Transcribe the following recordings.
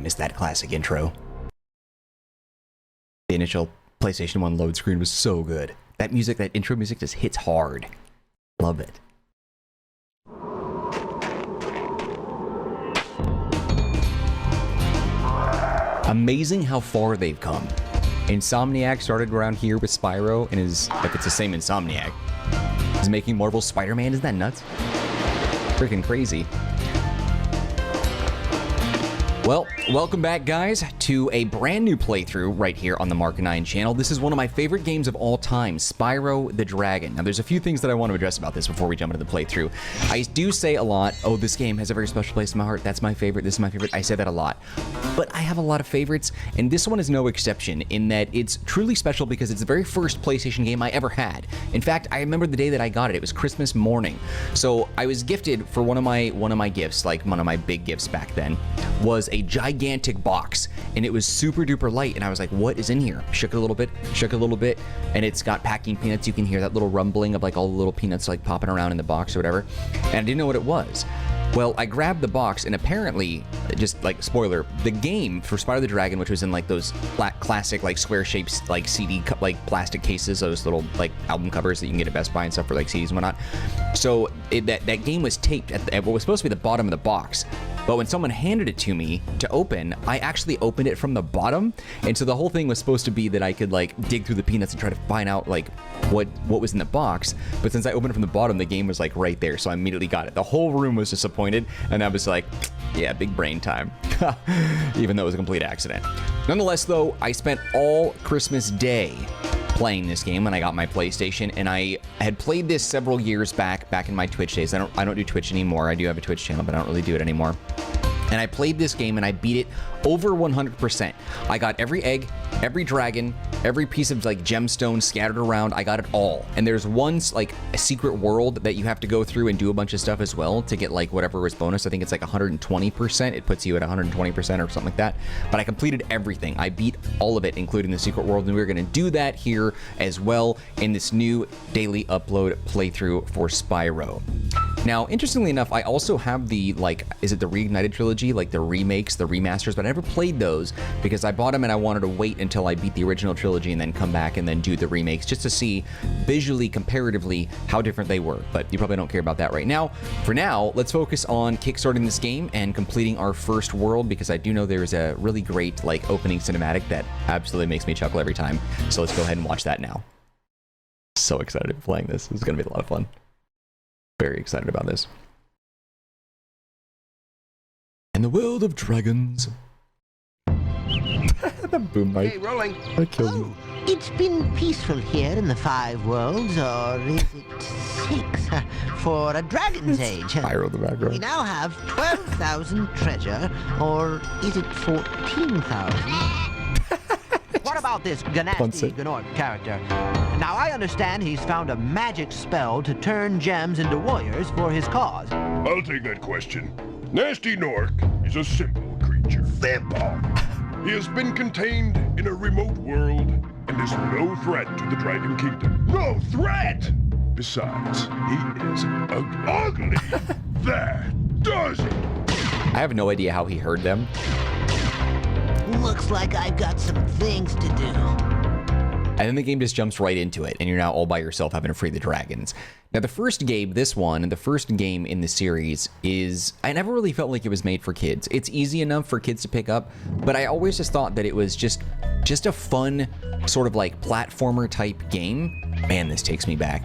miss that classic intro. The initial PlayStation 1 load screen was so good. That music, that intro music just hits hard. Love it. Amazing how far they've come. Insomniac started around here with Spyro and is, if it's the same Insomniac, is making Marvel Spider-Man. Isn't that nuts? Freaking crazy. Well, welcome back, guys, to a brand new playthrough right here on the Marcanine channel. This is one of my favorite games of all time, Spyro the Dragon. Now, there's a few things that I want to address about this before we jump into the playthrough. I do say a lot, oh, this game has a very special place in my heart. That's my favorite. This is my favorite. I say that a lot. But I have a lot of favorites, and this one is no exception in that it's truly special because it's the very first PlayStation game I ever had. In fact, I remember the day that I got it. It was Christmas morning. So I was gifted for one of my gifts, like one of my big gifts back then, was a gigantic box, and it was super duper light, and I was like, what is in here? Shook it a little bit, and it's got packing peanuts. You can hear that little rumbling of like all the little peanuts like popping around in the box or whatever, and I didn't know what it was. Well, I grabbed the box, and apparently, just like spoiler, the game for Spyro the Dragon, which was in like those classic like square shapes like CD like plastic cases, those little like album covers that you can get at Best Buy and stuff for like CDs and whatnot. So that game was taped at what was supposed to be the bottom of the box. But when someone handed it to me to open, I actually opened it from the bottom. And so the whole thing was supposed to be that I could like dig through the peanuts and try to find out like what was in the box. But since I opened it from the bottom, the game was like right there. So I immediately got it. The whole room was disappointed. And I was like, yeah, big brain time. Even though it was a complete accident. Nonetheless, though, I spent all Christmas Day playing this game when I got my PlayStation, and I had played this several years back in my Twitch days. I don't do Twitch anymore. I do have a Twitch channel, but I don't really do it anymore. And I played this game and I beat it over 100%. I got every egg, every dragon, every piece of like gemstone scattered around. I got it all. And there's one like a secret world that you have to go through and do a bunch of stuff as well to get like whatever was bonus. I think it's like 120%. It puts you at 120% or something like that. But I completed everything. I beat all of it, including the secret world. And we're going to do that here as well in this new daily upload playthrough for Spyro. Now, interestingly enough, I also have the, like, is it the Reignited trilogy, like the remakes, the remasters, but I never played those because I bought them and I wanted to wait until I beat the original trilogy and then come back and then do the remakes just to see visually, comparatively, how different they were. But you probably don't care about that right now. For now, let's focus on kickstarting this game and completing our first world because I do know there's a really great, like, opening cinematic that absolutely makes me chuckle every time. So let's go ahead and watch that now. So excited to be playing this. This is going to be a lot of fun. Very excited about this. In the world of dragons. The boom mic. Okay, rolling. I killed you. It's been peaceful here in the 5 worlds, or is it 6, for a dragon's age. Spyro the Dragon. We now have 12,000 treasure, or is it 14,000? What about this Gnasty Gnorc character? Now, I understand he's found a magic spell to turn gems into warriors for his cause. I'll take that question. Gnasty Gnorc is a simple creature. Simple? He has been contained in a remote world and is no threat to the Dragon Kingdom. No threat! Besides, he is ugly. That does it! I have no idea how he heard them. Looks like I've got some things to do. And then the game just jumps right into it, and you're now all by yourself having to free the dragons. Now, the first game, this one, and the first game in the series is, I never really felt like it was made for kids. It's easy enough for kids to pick up, but I always just thought that it was just a fun sort of like platformer type game. Man, this takes me back.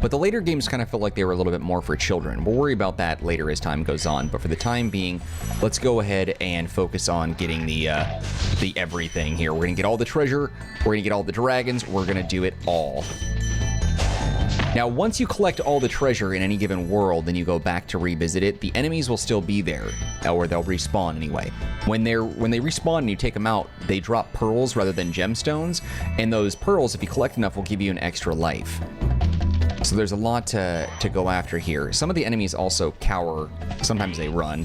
But the later games kind of felt like they were a little bit more for children. We'll worry about that later as time goes on. But for the time being, let's go ahead and focus on getting the everything here. We're gonna get all the treasure. We're gonna get all the dragons. We're gonna do it all. Now, once you collect all the treasure in any given world and you go back to revisit it, the enemies will still be there, or they'll respawn anyway. When they respawn and you take them out, they drop pearls rather than gemstones, and those pearls, if you collect enough, will give you an extra life. So there's a lot to go after here. Some of the enemies also cower. Sometimes they run.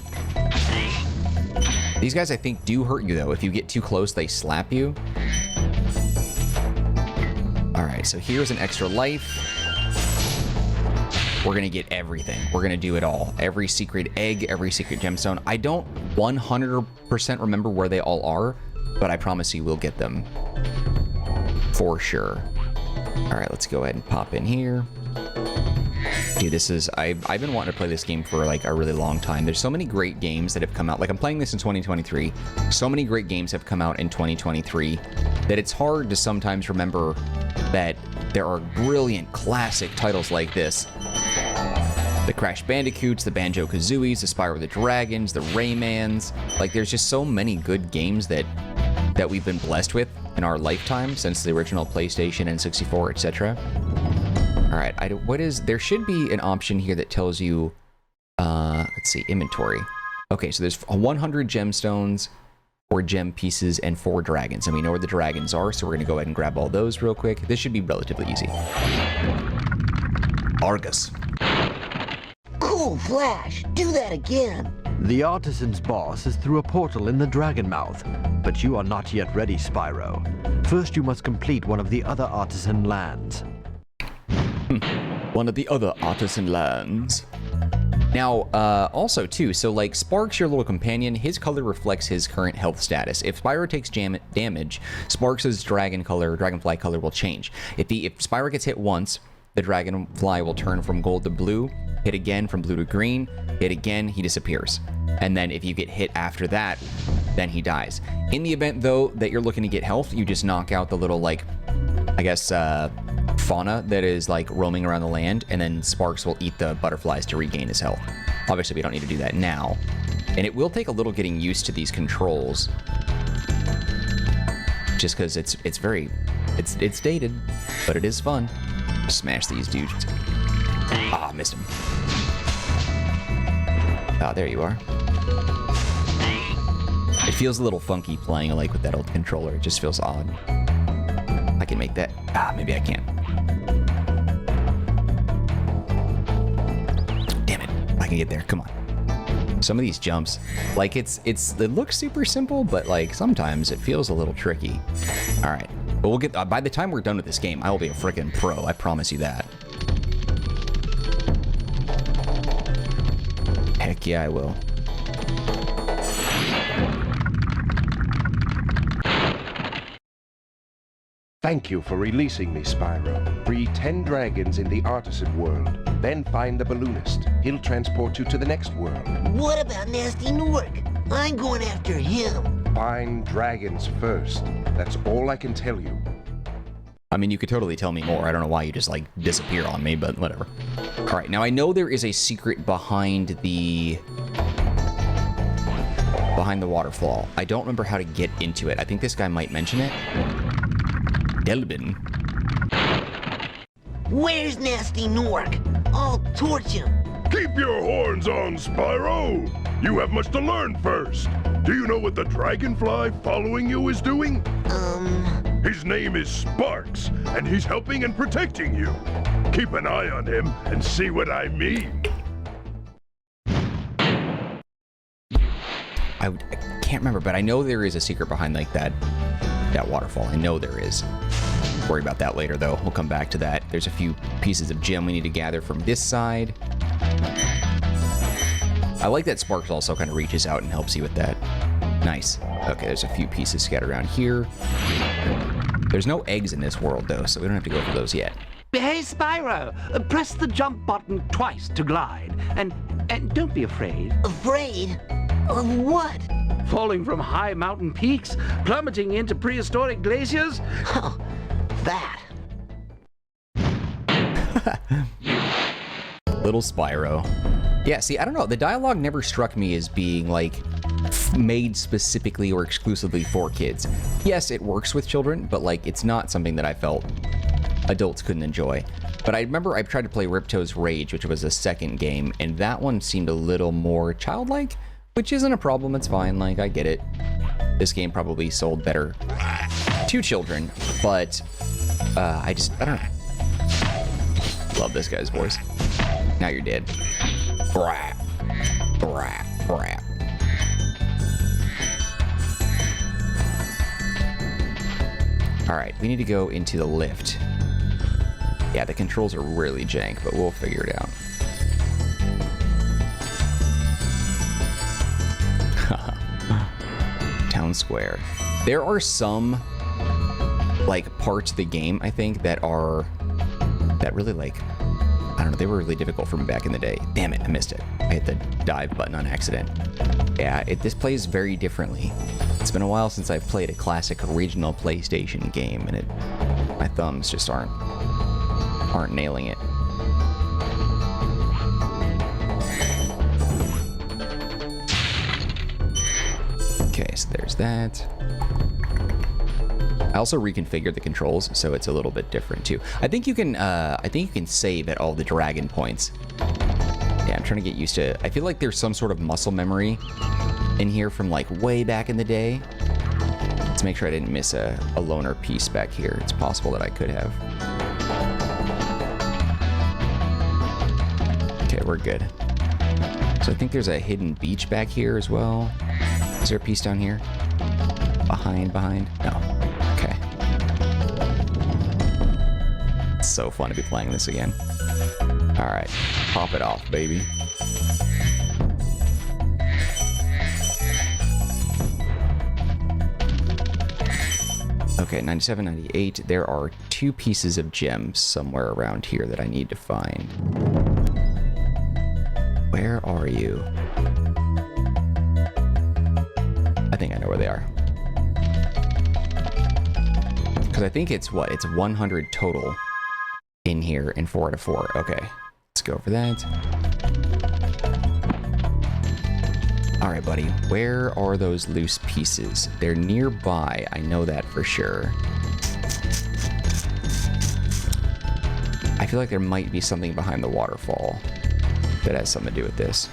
These guys, I think, do hurt you, though. If you get too close, they slap you. All right, so here's an extra life. we're gonna get everything. We're gonna do it all. Every secret egg, every secret gemstone. I don't 100% remember where they all are, but I promise you we'll get them for sure. All right, let's go ahead and pop in here. Dude, this is, I've been wanting to play this game for like a really long time. There's so many great games that have come out. Like, I'm playing this in 2023. So many great games have come out in 2023 that it's hard to sometimes remember that there are brilliant classic titles like this. The Crash Bandicoots, the Banjo-Kazooies, the Spyro the Dragons, the Raymans. Like, there's just so many good games that we've been blessed with in our lifetime since the original PlayStation, N64, etc. All right, there should be an option here that tells you, let's see, inventory. Okay, so there's 100 gemstones, 4 gem pieces, and 4 dragons. And we know where the dragons are, so we're gonna go ahead and grab all those real quick. This should be relatively easy. Argus. Cool, Flash. Do that again. The Artisans boss is through a portal in the Dragon Mouth, but you are not yet ready, Spyro. First, you must complete one of the other artisan lands. One of the other artisan lands. Now, also too, so like Sparx, your little companion, his color reflects his current health status. If Spyro takes damage, Sparx's dragonfly color will change. If Spyro gets hit once, the dragonfly will turn from gold to blue, hit again from blue to green, hit again, he disappears. And then if you get hit after that, then he dies. In the event though that you're looking to get health, you just knock out the little, like, I guess, fauna that is like roaming around the land, and then Sparx will eat the butterflies to regain his health. Obviously we don't need to do that now, and it will take a little getting used to these controls, just because it's dated, but it is fun. Smash these dudes. Ah, missed him. Ah, there you are. It feels a little funky playing like with that old controller. It just feels odd. I can make that. Ah, maybe I can't. Damn it. I can get there. Come on. Some of these jumps, like it looks super simple, but like sometimes it feels a little tricky. All right. But we'll get, by the time we're done with this game, I will be a freaking pro. I promise you that. Heck yeah, I will. Thank you for releasing me, Spyro. Free 10 dragons in the Artisan world. Then find the balloonist. He'll transport you to the next world. What about Gnasty Gnorc? I'm going after him. Find dragons first. That's all I can tell you. I mean, you could totally tell me more. I don't know why you just, like, disappear on me, but whatever. All right, now I know there is a secret behind the waterfall. I don't remember how to get into it. I think this guy might mention it. Delbin. Where's Gnasty Gnorc? I'll torch him. Keep your horns on, Spyro! You have much to learn first. Do you know what the dragonfly following you is doing? His name is Sparx, and he's helping and protecting you. Keep an eye on him and see what I mean. I can't remember, but I know there is a secret behind, like, that waterfall. I know there is. Worry about that later, though. We'll come back to that. There's a few pieces of gem we need to gather from this side. I like that Sparx also kind of reaches out and helps you with that. Nice. Okay, there's a few pieces scattered around here. There's no eggs in this world, though, so we don't have to go for those yet. Hey, Spyro, press the jump button twice to glide, and don't be afraid. Afraid? Of what? Falling from high mountain peaks, plummeting into prehistoric glaciers? Oh, that. Little Spyro. Yeah, see, I don't know. The dialogue never struck me as being, like, made specifically or exclusively for kids. Yes, it works with children, but, like, it's not something that I felt adults couldn't enjoy. But I remember I tried to play Ripto's Rage, which was a second game, and that one seemed a little more childlike, which isn't a problem. It's fine. Like, I get it. This game probably sold better to children, but I don't know. Love this guy's voice. Now you're dead. Brap. Brap. Brap. All right, we need to go into the lift. Yeah, the controls are really jank, but we'll figure it out. town square. There are some, like, parts of the game, I think, that really, like, I don't know, they were really difficult for me back in the day. Damn it, I missed it. I hit the dive button on accident. Yeah, this plays very differently. It's been a while since I've played a classic original PlayStation game, and my thumbs just aren't nailing it. Okay, so there's that. I also reconfigured the controls, so it's a little bit different too. I think you can save at all the dragon points. Yeah, I'm trying to get used to it. I feel like there's some sort of muscle memory in here from like way back in the day. Let's make sure I didn't miss a loner piece back here. It's possible that I could have. Okay, we're good. So I think there's a hidden beach back here as well. Is there a piece down here? Behind? No. Okay. It's so fun to be playing this again. All right, pop it off, baby. Okay, 97, 98. There are 2 pieces of gems somewhere around here that I need to find. Where are you? I think I know where they are. Because I think it's what? It's 100 total in here and 4 out of 4. Okay, let's go for that. All right, buddy. Where are those loose pieces? They're nearby. I know that for sure. I feel like there might be something behind the waterfall that has something to do with this.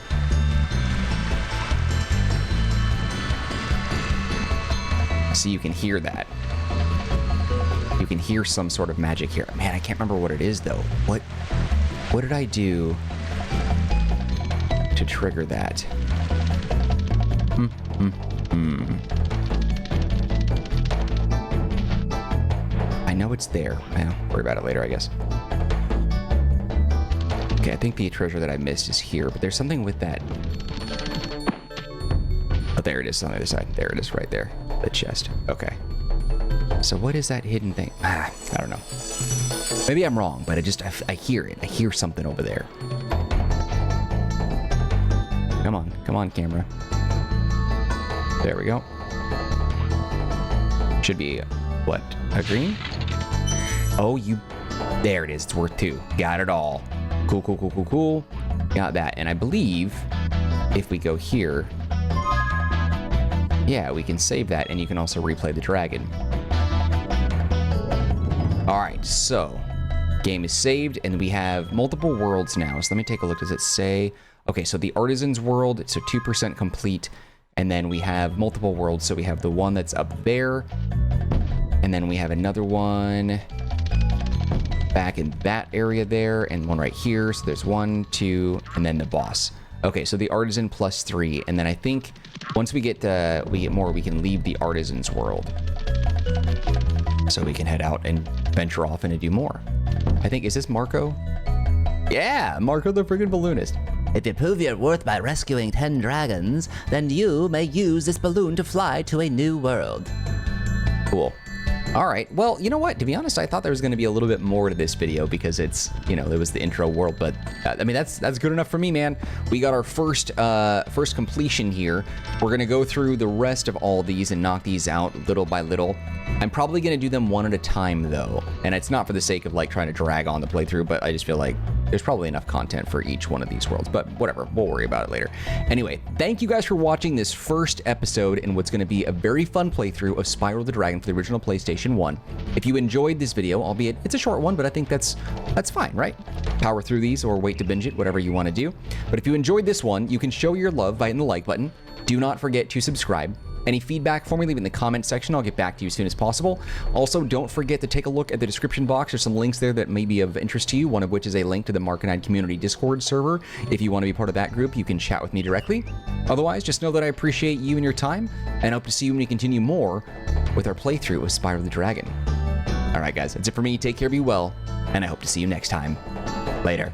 See, you can hear that. You can hear some sort of magic here. Man, I can't remember what it is, though. What did I do to trigger that? I know it's there. Well, worry about it later, I guess. Okay, I think the treasure that I missed is here, but there's something with that. Oh, there it is on the other side. There it is right there. The chest. Okay. So what is that hidden thing? I don't know. Maybe I'm wrong, but I hear it. I hear something over there. Come on, camera. There we go. Should be, what, a green? Oh, there it is. It's worth 2. Got it all. Cool. Got that. And I believe if we go here, yeah, we can save that, and you can also replay the dragon. All right, so game is saved, and we have multiple worlds now. So let me take a look. Does it say? Okay, so the Artisans world, so 2% complete. And then we have multiple worlds. So we have the one that's up there. And then we have another one back in that area there. And one right here. So there's 1, 2, and then the boss. Okay, so the Artisan plus 3. And then I think once we get more, we can leave the Artisans world. So we can head out and venture off and do more. I think, is this Marco? Yeah, Marco the friggin' balloonist. If you prove your worth by rescuing 10 dragons, then you may use this balloon to fly to a new world. Cool. All right. Well, you know what? To be honest, I thought there was going to be a little bit more to this video because it's, you know, it was the intro world. But I mean, that's good enough for me, man. We got our first completion here. We're going to go through the rest of all these and knock these out little by little. I'm probably going to do them one at a time, though. And it's not for the sake of, like, trying to drag on the playthrough, but I just feel like there's probably enough content for each one of these worlds. But whatever, we'll worry about it later. Anyway, thank you guys for watching this first episode in what's going to be a very fun playthrough of Spyro the Dragon for the original PlayStation 1. If you enjoyed this video, albeit it's a short one, but I think that's fine, right? Power through these or wait to binge it, whatever you want to do. But if you enjoyed this one, you can show your love by hitting the like button. Do not forget to subscribe. Any feedback for me, leave it in the comment section. I'll get back to you as soon as possible. Also, don't forget to take a look at the description box. There's some links there that may be of interest to you, one of which is a link to the Marcanine community Discord server. If you want to be part of that group, you can chat with me directly. Otherwise, just know that I appreciate you and your time, and hope to see you when we continue more with our playthrough of Spyro the Dragon. All right, guys, that's it for me. Take care, be well, and I hope to see you next time. Later.